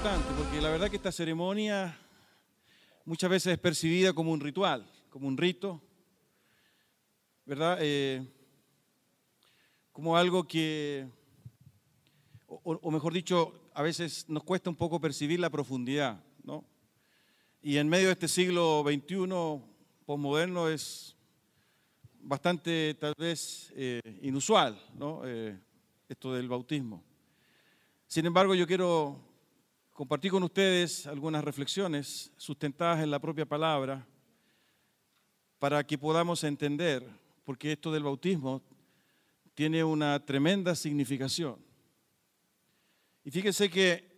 importante, porque la verdad que esta ceremonia muchas veces es percibida como un ritual, como un rito, ¿verdad? Como algo que, o mejor dicho, a veces nos cuesta un poco percibir la profundidad, ¿no? Y en medio de este siglo XXI posmoderno es bastante, tal vez, inusual, ¿no? Esto del bautismo. Sin embargo, yo quiero compartir con ustedes algunas reflexiones sustentadas en la propia palabra para que podamos entender, porque esto del bautismo tiene una tremenda significación. Y fíjense que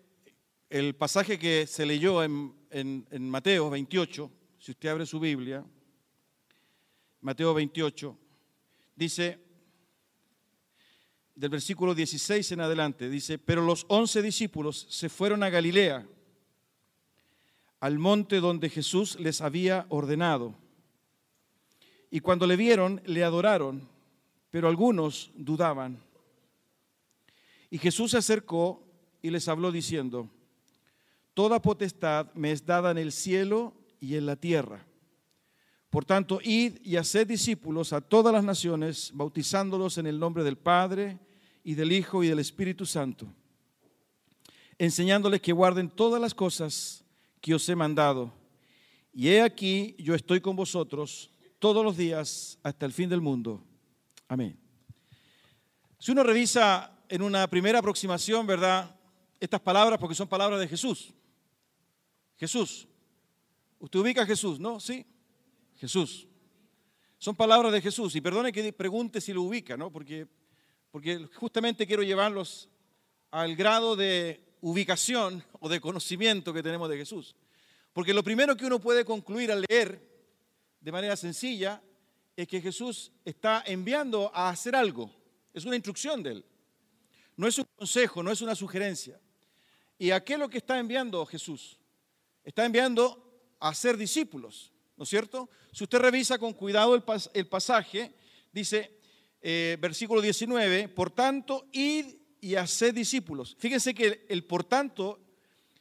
el pasaje que se leyó en Mateo 28, si usted abre su Biblia, Mateo 28, dice, del versículo 16 en adelante, dice, pero los 11 discípulos se fueron a Galilea, al monte donde Jesús les había ordenado. Y cuando le vieron, le adoraron, pero algunos dudaban. Y Jesús se acercó y les habló diciendo, toda potestad me es dada en el cielo y en la tierra. Por tanto, id y haced discípulos a todas las naciones, bautizándolos en el nombre del Padre, y del Hijo, y del Espíritu Santo, enseñándoles que guarden todas las cosas que os he mandado. Y he aquí, yo estoy con vosotros todos los días hasta el fin del mundo. Amén. Si uno revisa en una primera aproximación, ¿verdad?, estas palabras, porque son palabras de Jesús. Jesús. ¿Usted ubica a Jesús, no? Sí. Jesús. Son palabras de Jesús. Y perdone que pregunte si lo ubica, ¿no? Porque justamente quiero llevarlos al grado de ubicación o de conocimiento que tenemos de Jesús. Porque lo primero que uno puede concluir al leer de manera sencilla es que Jesús está enviando a hacer algo. Es una instrucción de Él. No es un consejo, no es una sugerencia. ¿Y a qué es lo que está enviando Jesús? Está enviando a hacer discípulos, ¿no es cierto? Si usted revisa con cuidado el pasaje, dice, versículo 19, por tanto, id y haced discípulos. Fíjense que el por tanto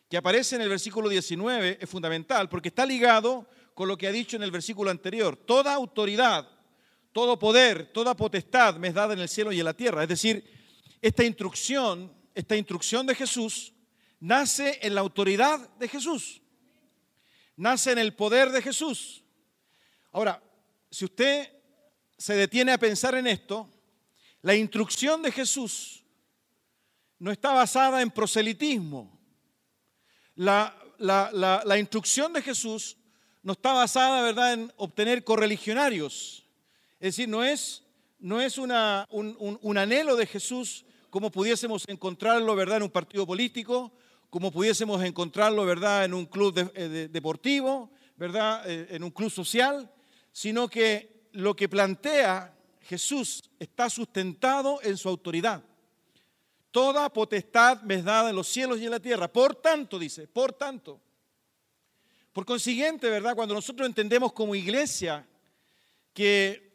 que aparece en el versículo 19 es fundamental porque está ligado con lo que ha dicho en el versículo anterior. Toda autoridad, todo poder, toda potestad me es dada en el cielo y en la tierra. Es decir, esta instrucción de Jesús nace en la autoridad de Jesús, nace en el poder de Jesús. Ahora, si usted se detiene a pensar en esto, la instrucción de Jesús no está basada en proselitismo. La instrucción de Jesús no está basada, ¿verdad?, en obtener correligionarios. Es decir, no es un anhelo de Jesús como pudiésemos encontrarlo, ¿verdad?, en un partido político, como pudiésemos encontrarlo, ¿verdad?, en un club deportivo, ¿verdad?, en un club social, sino que lo que plantea Jesús está sustentado en su autoridad. Toda potestad me es dada en los cielos y en la tierra. Por tanto, dice, por tanto. Por consiguiente, ¿verdad?, cuando nosotros entendemos como iglesia que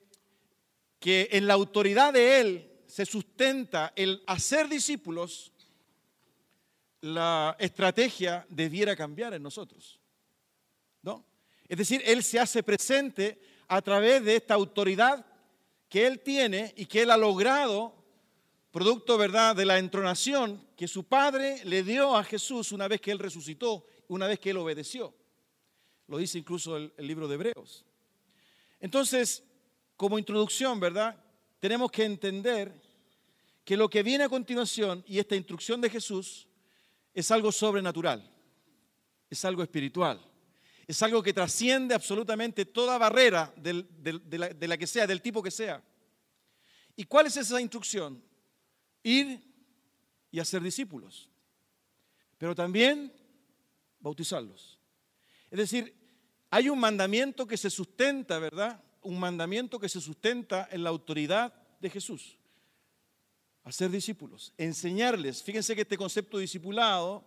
en la autoridad de Él se sustenta el hacer discípulos, la estrategia debiera cambiar en nosotros, ¿no? Es decir, Él se hace presente a través de esta autoridad que Él tiene y que Él ha logrado, producto, ¿verdad?, de la entronación que su Padre le dio a Jesús una vez que Él resucitó, una vez que Él obedeció. Lo dice incluso el libro de Hebreos. Entonces, como introducción, ¿verdad?, tenemos que entender que lo que viene a continuación y esta instrucción de Jesús es algo sobrenatural, es algo espiritual. Es algo que trasciende absolutamente toda barrera de la que sea, del tipo que sea. ¿Y cuál es esa instrucción? Ir y hacer discípulos, pero también bautizarlos. Es decir, hay un mandamiento que se sustenta, ¿verdad? Un mandamiento que se sustenta en la autoridad de Jesús. Hacer discípulos, enseñarles. Fíjense que este concepto de discipulado,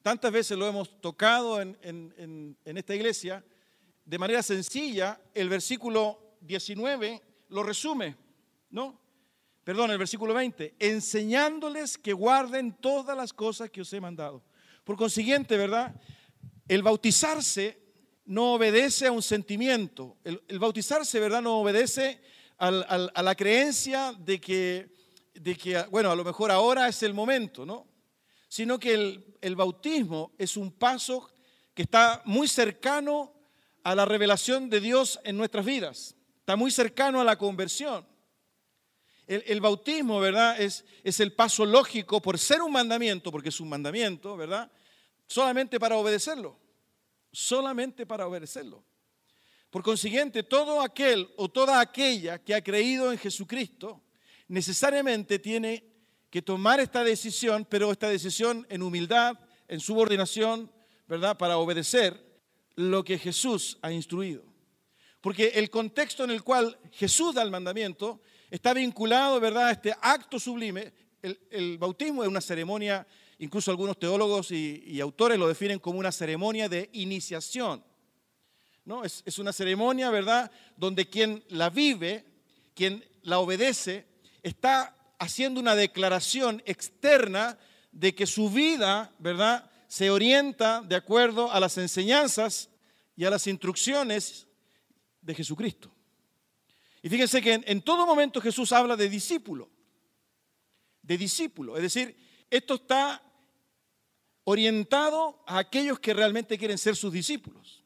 tantas veces lo hemos tocado en esta iglesia, de manera sencilla, el versículo 19 lo resume, ¿no? Perdón, el versículo 20, enseñándoles que guarden todas las cosas que os he mandado. Por consiguiente, ¿verdad? El bautizarse no obedece a un sentimiento. El bautizarse, ¿verdad? No obedece a la creencia de que, bueno, a lo mejor ahora es el momento, ¿no? Sino que el bautismo es un paso que está muy cercano a la revelación de Dios en nuestras vidas. Está muy cercano a la conversión. El bautismo, ¿verdad? Es el paso lógico por ser un mandamiento, porque es un mandamiento, ¿verdad? Solamente para obedecerlo. Solamente para obedecerlo. Por consiguiente, todo aquel o toda aquella que ha creído en Jesucristo necesariamente tiene que tomar esta decisión, pero esta decisión en humildad, en subordinación, ¿verdad? Para obedecer lo que Jesús ha instruido. Porque el contexto en el cual Jesús da el mandamiento está vinculado, ¿verdad?, a este acto sublime. El bautismo es una ceremonia, incluso algunos teólogos y autores lo definen como una ceremonia de iniciación, ¿no? Es una ceremonia, ¿verdad?, donde quien la vive, quien la obedece, está haciendo una declaración externa de que su vida, ¿verdad?, se orienta de acuerdo a las enseñanzas y a las instrucciones de Jesucristo. Y fíjense que en todo momento Jesús habla de discípulo. De discípulo. Es decir, esto está orientado a aquellos que realmente quieren ser sus discípulos.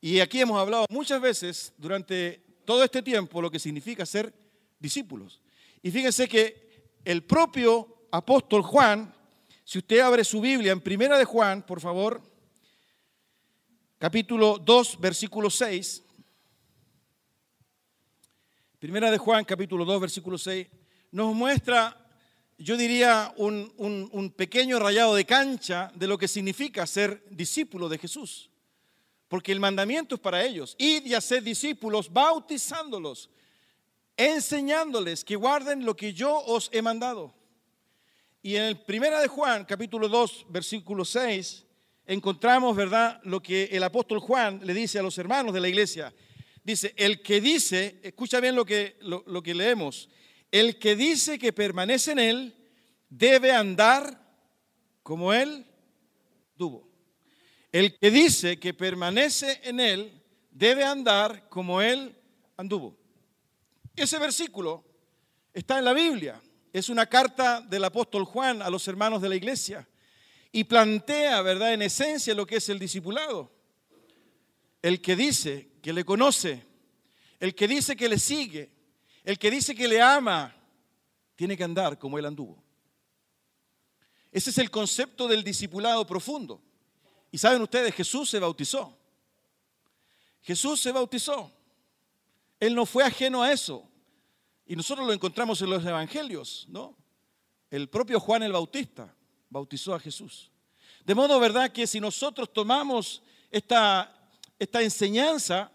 Y aquí hemos hablado muchas veces durante todo este tiempo lo que significa ser discípulos. Y fíjense que el propio apóstol Juan, si usted abre su Biblia en Primera de Juan, por favor, capítulo 2, versículo 6. Primera de Juan, capítulo 2, versículo 6, nos muestra, yo diría, un pequeño rayado de cancha de lo que significa ser discípulo de Jesús. Porque el mandamiento es para ellos. Id y haced discípulos, bautizándolos, enseñándoles que guarden lo que yo os he mandado. Y en el Primera de Juan, capítulo 2, versículo 6, encontramos, ¿verdad?, lo que el apóstol Juan le dice a los hermanos de la iglesia. Dice, el que dice, escucha bien lo que leemos, el que dice que permanece en él debe andar como él anduvo. El que dice que permanece en él debe andar como él anduvo. Ese versículo está en la Biblia. Es una carta del apóstol Juan a los hermanos de la iglesia y plantea, ¿verdad?, en esencia lo que es el discipulado. El que dice que le conoce, el que dice que le sigue, el que dice que le ama, tiene que andar como él anduvo. Ese es el concepto del discipulado profundo. Y saben ustedes, Jesús se bautizó. Jesús se bautizó. Él no fue ajeno a eso. Y nosotros lo encontramos en los evangelios, ¿no? El propio Juan el Bautista bautizó a Jesús. De modo, ¿verdad?, que si nosotros tomamos esta enseñanza,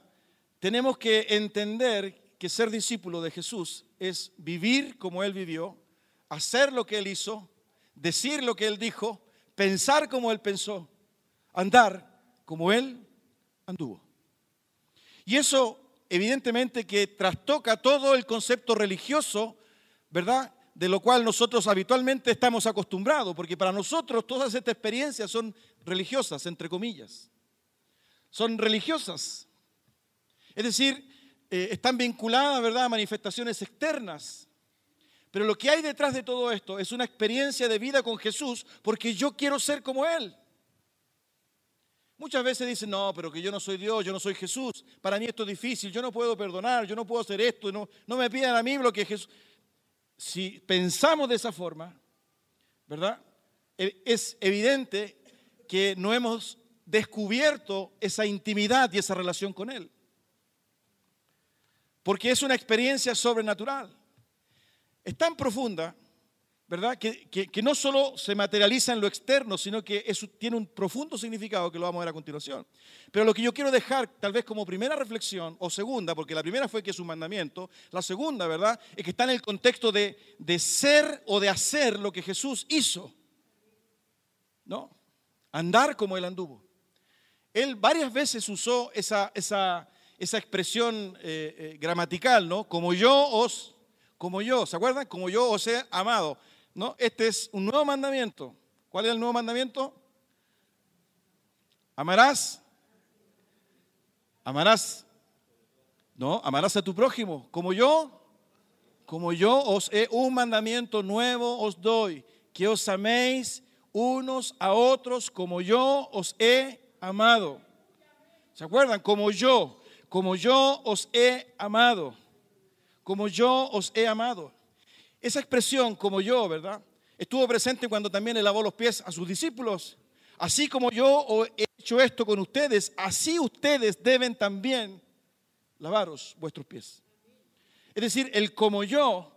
tenemos que entender que ser discípulo de Jesús es vivir como Él vivió, hacer lo que Él hizo, decir lo que Él dijo, pensar como Él pensó, andar como Él anduvo. Y eso evidentemente que trastoca todo el concepto religioso, ¿verdad?, de lo cual nosotros habitualmente estamos acostumbrados, porque para nosotros todas estas experiencias son religiosas, entre comillas. Son religiosas. Es decir, están vinculadas, ¿verdad?, a manifestaciones externas. Pero lo que hay detrás de todo esto es una experiencia de vida con Jesús, porque yo quiero ser como Él. Muchas veces dicen, no, pero que yo no soy Dios, yo no soy Jesús. Para mí esto es difícil, yo no puedo perdonar, yo no puedo hacer esto, no me pidan a mí lo que Jesús... Si pensamos de esa forma, ¿verdad?, es evidente que no hemos descubierto esa intimidad y esa relación con Él. Porque es una experiencia sobrenatural. Es tan profunda, ¿verdad?, que no solo se materializa en lo externo, sino que eso tiene un profundo significado que lo vamos a ver a continuación. Pero lo que yo quiero dejar tal vez como primera reflexión, o segunda, porque la primera fue que es un mandamiento, la segunda, ¿verdad?, es que está en el contexto de ser o de hacer lo que Jesús hizo, ¿no? Andar como Él anduvo. Él varias veces usó esa expresión gramatical, ¿no? Como yo, ¿se acuerdan? Como yo os he amado, ¿no? Este es un nuevo mandamiento, ¿Cuál es el nuevo mandamiento? Amarás. Amarás. No, amarás a tu prójimo. Como yo os he un mandamiento nuevo os doy, que os améis unos a otros como yo os he amado. ¿Se acuerdan? Como yo os he amado. Como yo os he amado. Esa expresión, como yo, ¿verdad? Estuvo presente cuando también le lavó los pies a sus discípulos. Así como yo he hecho esto con ustedes, así ustedes deben también lavaros vuestros pies. Es decir, el como yo,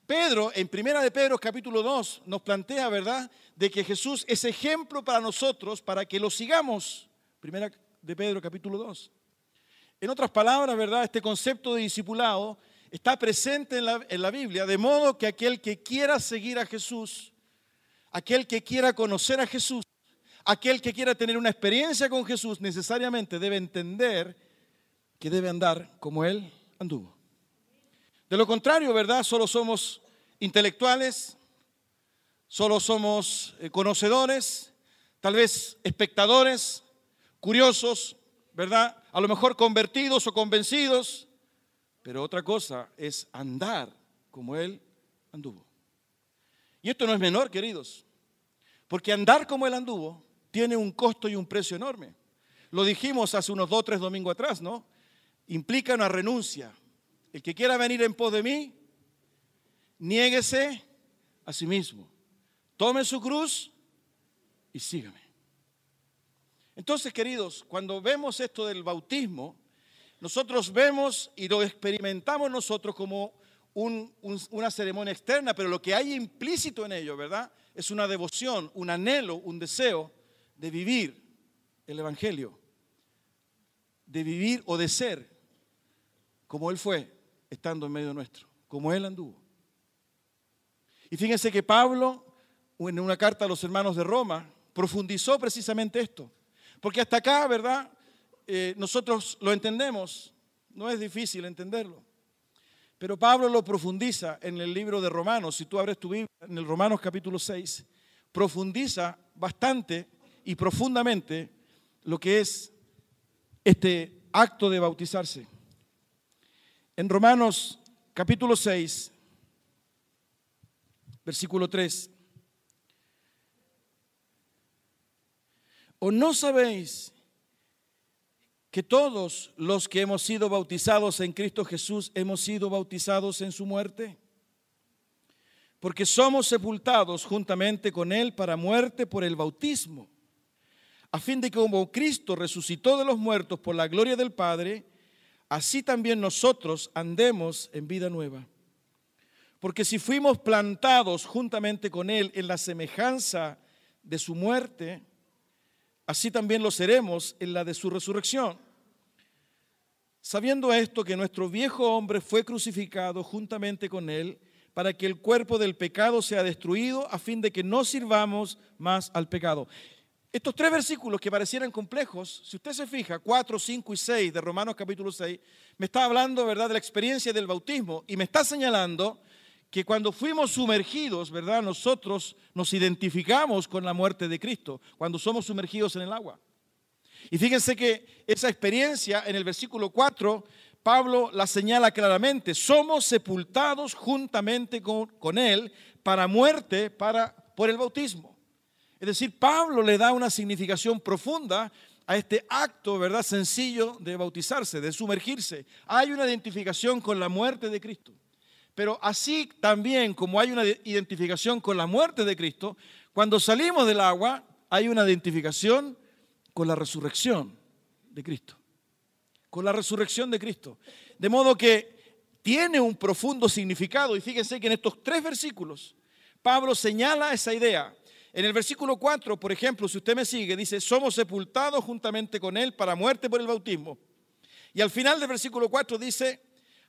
Pedro, en Primera de Pedro capítulo 2, nos plantea, ¿verdad?, de que Jesús es ejemplo para nosotros, para que lo sigamos. Primera de Pedro capítulo 2. En otras palabras, ¿verdad?, este concepto de discipulado está presente en la Biblia, de modo que aquel que quiera seguir a Jesús, aquel que quiera conocer a Jesús, aquel que quiera tener una experiencia con Jesús, necesariamente debe entender que debe andar como Él anduvo. De lo contrario, ¿verdad?, solo somos intelectuales, solo somos conocedores, tal vez espectadores, curiosos, ¿verdad?, a lo mejor convertidos o convencidos. Pero otra cosa es andar como Él anduvo. Y esto no es menor, queridos, porque andar como Él anduvo tiene un costo y un precio enorme. Lo dijimos hace unos 2 o 3 domingos atrás, ¿no? Implica una renuncia. El que quiera venir en pos de mí, niéguese a sí mismo. Tome su cruz y sígame. Entonces, queridos, cuando vemos esto del bautismo, nosotros vemos y lo experimentamos nosotros como una ceremonia externa, pero lo que hay implícito en ello, ¿verdad?, es una devoción, un anhelo, un deseo de vivir el Evangelio, de vivir o de ser como Él fue, estando en medio nuestro, como Él anduvo. Y fíjense que Pablo, en una carta a los hermanos de Roma, profundizó precisamente esto, porque hasta acá, ¿verdad?, nosotros lo entendemos, no es difícil entenderlo. Pero Pablo lo profundiza en el libro de Romanos. Si tú abres tu Biblia, en el Romanos capítulo 6, profundiza bastante y profundamente lo que es este acto de bautizarse. En Romanos capítulo 6, versículo 3. ¿O no sabéis que todos los que hemos sido bautizados en Cristo Jesús hemos sido bautizados en su muerte? Porque somos sepultados juntamente con Él para muerte por el bautismo, a fin de que como Cristo resucitó de los muertos por la gloria del Padre, así también nosotros andemos en vida nueva. Porque si fuimos plantados juntamente con Él en la semejanza de su muerte, así también lo seremos en la de su resurrección. Sabiendo esto, que nuestro viejo hombre fue crucificado juntamente con Él, para que el cuerpo del pecado sea destruido, a fin de que no sirvamos más al pecado. Estos 3 versículos que parecieran complejos, si usted se fija, 4, 5 y 6 de Romanos capítulo 6, me está hablando, ¿verdad?, de la experiencia del bautismo y me está señalando que cuando fuimos sumergidos, ¿verdad?, nosotros nos identificamos con la muerte de Cristo, cuando somos sumergidos en el agua. Y fíjense que esa experiencia en el versículo 4, Pablo la señala claramente: somos sepultados juntamente con Él para muerte por el bautismo. Es decir, Pablo le da una significación profunda a este acto, ¿verdad?, sencillo de bautizarse, de sumergirse. Hay una identificación con la muerte de Cristo. Pero así también como hay una identificación con la muerte de Cristo, cuando salimos del agua hay una identificación con la resurrección de Cristo. Con la resurrección de Cristo. De modo que tiene un profundo significado. Y fíjense que en estos 3 versículos Pablo señala esa idea. En el versículo 4, por ejemplo, si usted me sigue, dice: somos sepultados juntamente con Él para muerte por el bautismo. Y al final del versículo 4 dice: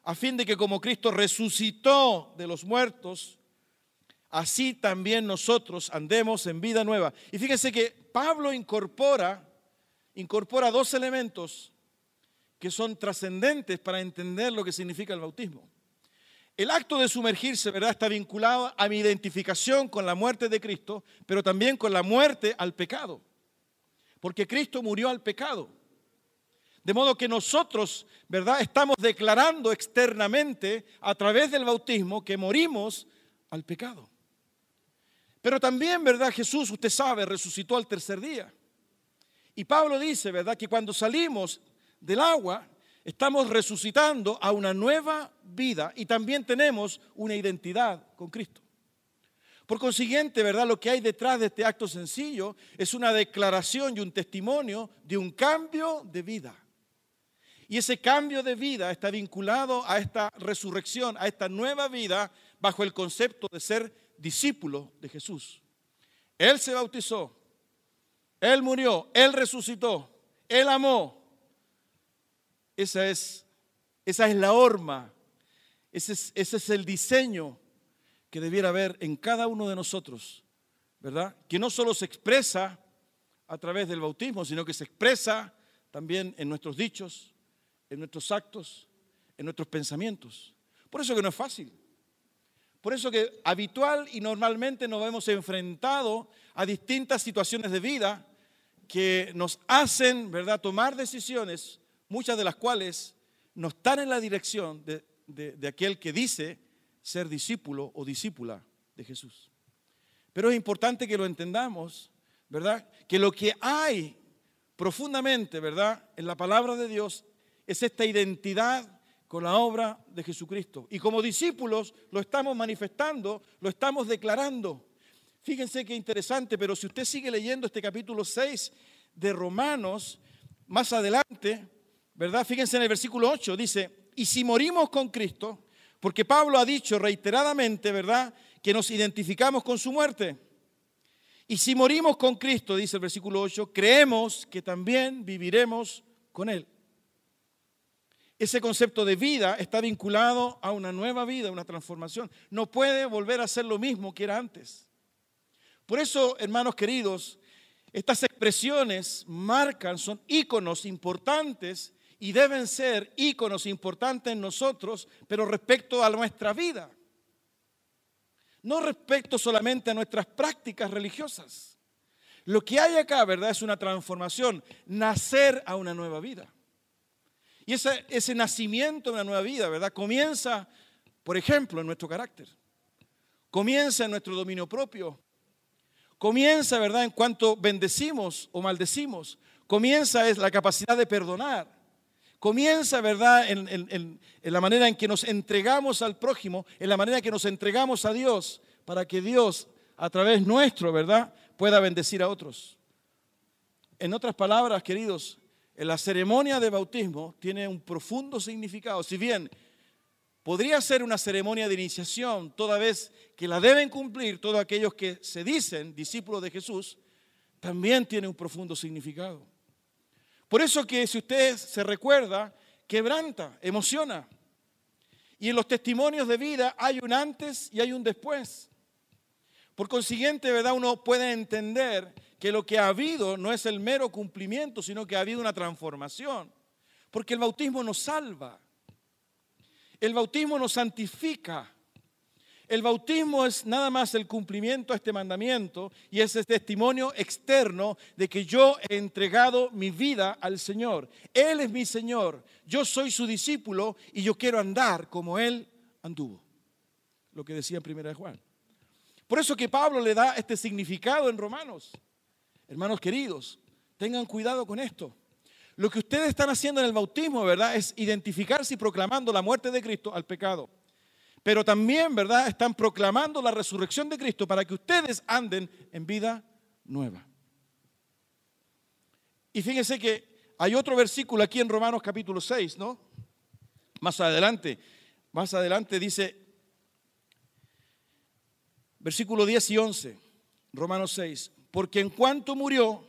a fin de que como Cristo resucitó de los muertos, así también nosotros andemos en vida nueva. Y fíjense que Pablo incorpora 2 elementos que son trascendentes para entender lo que significa el bautismo. El acto de sumergirse, ¿verdad?, está vinculado a mi identificación con la muerte de Cristo, pero también con la muerte al pecado. Porque Cristo murió al pecado. De modo que nosotros, ¿verdad?, estamos declarando externamente a través del bautismo que morimos al pecado. Pero también, ¿verdad?, Jesús, usted sabe, resucitó al tercer día. Y Pablo dice, ¿verdad?, que cuando salimos del agua, estamos resucitando a una nueva vida y también tenemos una identidad con Cristo. Por consiguiente, ¿verdad?, lo que hay detrás de este acto sencillo es una declaración y un testimonio de un cambio de vida. Y ese cambio de vida está vinculado a esta resurrección, a esta nueva vida bajo el concepto de ser discípulo de Jesús. Él se bautizó, Él murió, Él resucitó, Él amó. Esa es la horma, ese es el diseño que debiera haber en cada uno de nosotros, ¿verdad? Que no solo se expresa a través del bautismo, sino que se expresa también en nuestros dichos, en nuestros actos, en nuestros pensamientos. Por eso que no es fácil. Por eso que habitual y normalmente nos hemos enfrentado a distintas situaciones de vida que nos hacen, ¿verdad?, tomar decisiones, muchas de las cuales no están en la dirección de aquel que dice ser discípulo o discípula de Jesús. Pero es importante que lo entendamos, ¿verdad?, que lo que hay profundamente, ¿verdad?, en la palabra de Dios es esta identidad con la obra de Jesucristo. Y como discípulos lo estamos manifestando, lo estamos declarando. Fíjense qué interesante, pero si usted sigue leyendo este capítulo 6 de Romanos, más adelante, ¿verdad? Fíjense en el versículo 8, dice, y si morimos con Cristo, porque Pablo ha dicho reiteradamente, ¿verdad?, que nos identificamos con su muerte. Y si morimos con Cristo, dice el versículo 8, creemos que también viviremos con Él. Ese concepto de vida está vinculado a una nueva vida, una transformación. No puede volver a ser lo mismo que era antes. Por eso, hermanos queridos, estas expresiones marcan, son íconos importantes y deben ser íconos importantes en nosotros, pero respecto a nuestra vida. No respecto solamente a nuestras prácticas religiosas. Lo que hay acá, ¿verdad?, es una transformación, nacer a una nueva vida. Y ese nacimiento de una nueva vida, ¿verdad?, comienza, por ejemplo, en nuestro carácter. Comienza en nuestro dominio propio. Comienza, ¿verdad?, en cuanto bendecimos o maldecimos. Comienza es la capacidad de perdonar. Comienza, ¿verdad?, en la manera en que nos entregamos al prójimo, en la manera en que nos entregamos a Dios, para que Dios, a través nuestro, ¿verdad?, pueda bendecir a otros. En otras palabras, queridos, la ceremonia de bautismo tiene un profundo significado. Si bien podría ser una ceremonia de iniciación, toda vez que la deben cumplir todos aquellos que se dicen discípulos de Jesús, también tiene un profundo significado. Por eso que si usted se recuerda, quebranta, emociona. Y en los testimonios de vida hay un antes y hay un después. Por consiguiente, ¿verdad?, uno puede entender que lo que ha habido no es el mero cumplimiento, sino que ha habido una transformación. Porque el bautismo nos salva. El bautismo nos santifica. El bautismo es nada más el cumplimiento a este mandamiento y ese testimonio externo de que yo he entregado mi vida al Señor. Él es mi Señor, yo soy su discípulo y yo quiero andar como Él anduvo. Lo que decía en 1 Juan. Por eso que Pablo le da este significado en Romanos. Hermanos queridos, tengan cuidado con esto. Lo que ustedes están haciendo en el bautismo, ¿verdad?, es identificarse y proclamando la muerte de Cristo al pecado. Pero también, ¿verdad?, están proclamando la resurrección de Cristo para que ustedes anden en vida nueva. Y fíjense que hay otro versículo aquí en Romanos capítulo 6, ¿no? Más adelante dice, versículo 10 y 11, Romanos 6, porque en cuanto murió,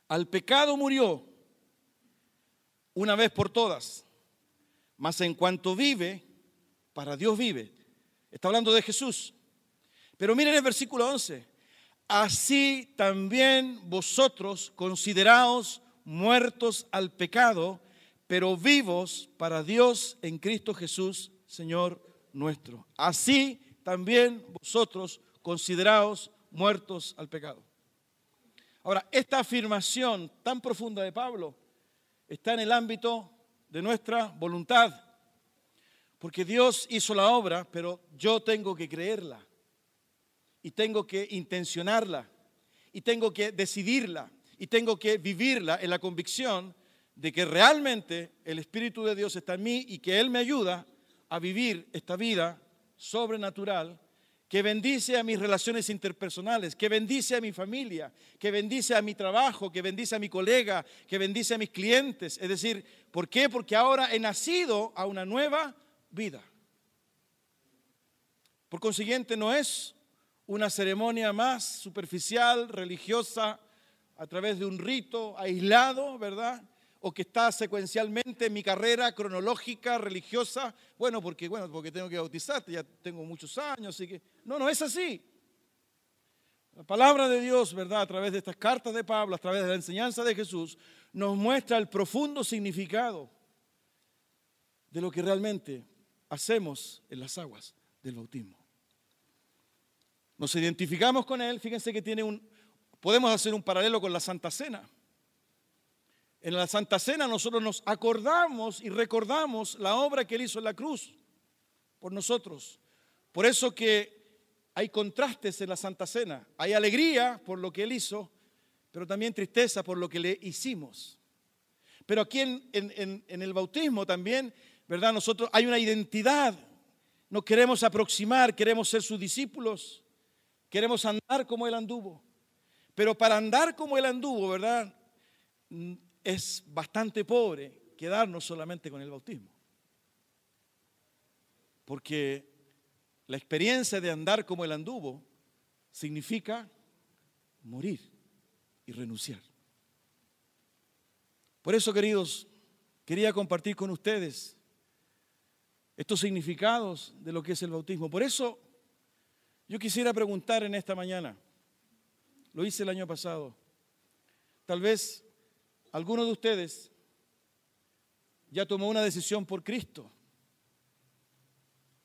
al pecado murió una vez por todas, mas en cuanto vive, para Dios vive. Está hablando de Jesús. Pero miren el versículo 11. Así también vosotros consideraos muertos al pecado, pero vivos para Dios en Cristo Jesús, Señor nuestro. Así también vosotros consideraos muertos al pecado. Ahora, esta afirmación tan profunda de Pablo está en el ámbito de nuestra voluntad, porque Dios hizo la obra, pero yo tengo que creerla, y tengo que intencionarla, y tengo que decidirla, y tengo que vivirla en la convicción de que realmente el Espíritu de Dios está en mí y que Él me ayuda a vivir esta vida sobrenatural que bendice a mis relaciones interpersonales, que bendice a mi familia, que bendice a mi trabajo, que bendice a mi colega, que bendice a mis clientes. Es decir, ¿por qué? Porque ahora he nacido a una nueva vida. Por consiguiente, no es una ceremonia más superficial, religiosa, a través de un rito aislado, ¿verdad? O que está secuencialmente en mi carrera cronológica, religiosa, porque tengo que bautizarte, ya tengo muchos años, así que... No es así. La palabra de Dios, ¿verdad? A través de estas cartas de Pablo, a través de la enseñanza de Jesús, nos muestra el profundo significado de lo que realmente hacemos en las aguas del bautismo. Nos identificamos con Él, fíjense que podemos hacer un paralelo con la Santa Cena. En la Santa Cena nosotros nos acordamos y recordamos la obra que Él hizo en la cruz por nosotros. Por eso que hay contrastes en la Santa Cena. Hay alegría por lo que Él hizo, pero también tristeza por lo que le hicimos. Pero aquí en el bautismo también, ¿verdad? Nosotros hay una identidad. Nos queremos aproximar, queremos ser sus discípulos, queremos andar como Él anduvo. Pero para andar como Él anduvo, ¿verdad? Es bastante pobre quedarnos solamente con el bautismo. Porque la experiencia de andar como Él anduvo significa morir y renunciar. Por eso, queridos, quería compartir con ustedes estos significados de lo que es el bautismo. Por eso yo quisiera preguntar en esta mañana, lo hice el año pasado, tal vez alguno de ustedes ya tomó una decisión por Cristo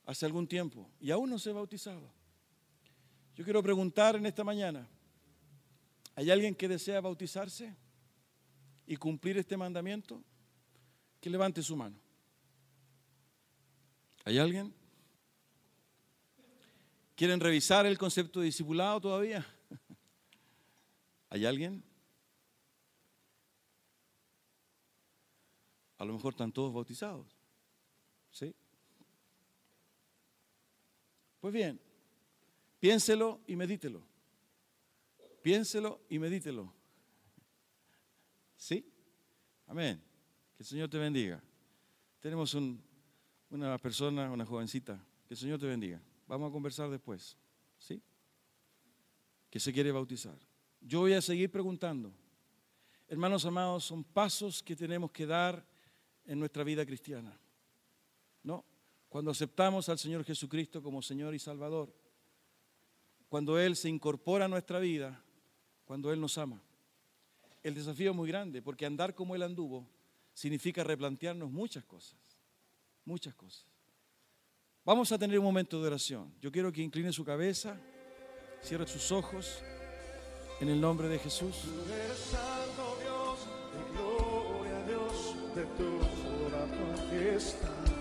hace algún tiempo y aún no se ha bautizado. Yo quiero preguntar en esta mañana, ¿hay alguien que desea bautizarse y cumplir este mandamiento? Que levante su mano. ¿Hay alguien? ¿Quieren revisar el concepto de discipulado todavía? ¿Hay alguien? A lo mejor están todos bautizados. ¿Sí? Pues bien, piénselo y medítelo. Piénselo y medítelo. ¿Sí? Amén. Que el Señor te bendiga. Tenemos una persona, una jovencita. Que el Señor te bendiga. Vamos a conversar después. ¿Sí? Que se quiere bautizar. Yo voy a seguir preguntando. Hermanos amados, son pasos que tenemos que dar en nuestra vida cristiana. ¿No? Cuando aceptamos al Señor Jesucristo como Señor y Salvador, cuando Él se incorpora a nuestra vida, cuando Él nos ama. El desafío es muy grande, porque andar como Él anduvo significa replantearnos muchas cosas, muchas cosas. Vamos a tener un momento de oración. Yo quiero que incline su cabeza, cierre sus ojos, en el nombre de Jesús. Tú eres santo Dios, de gloria a Dios, de toda majestad.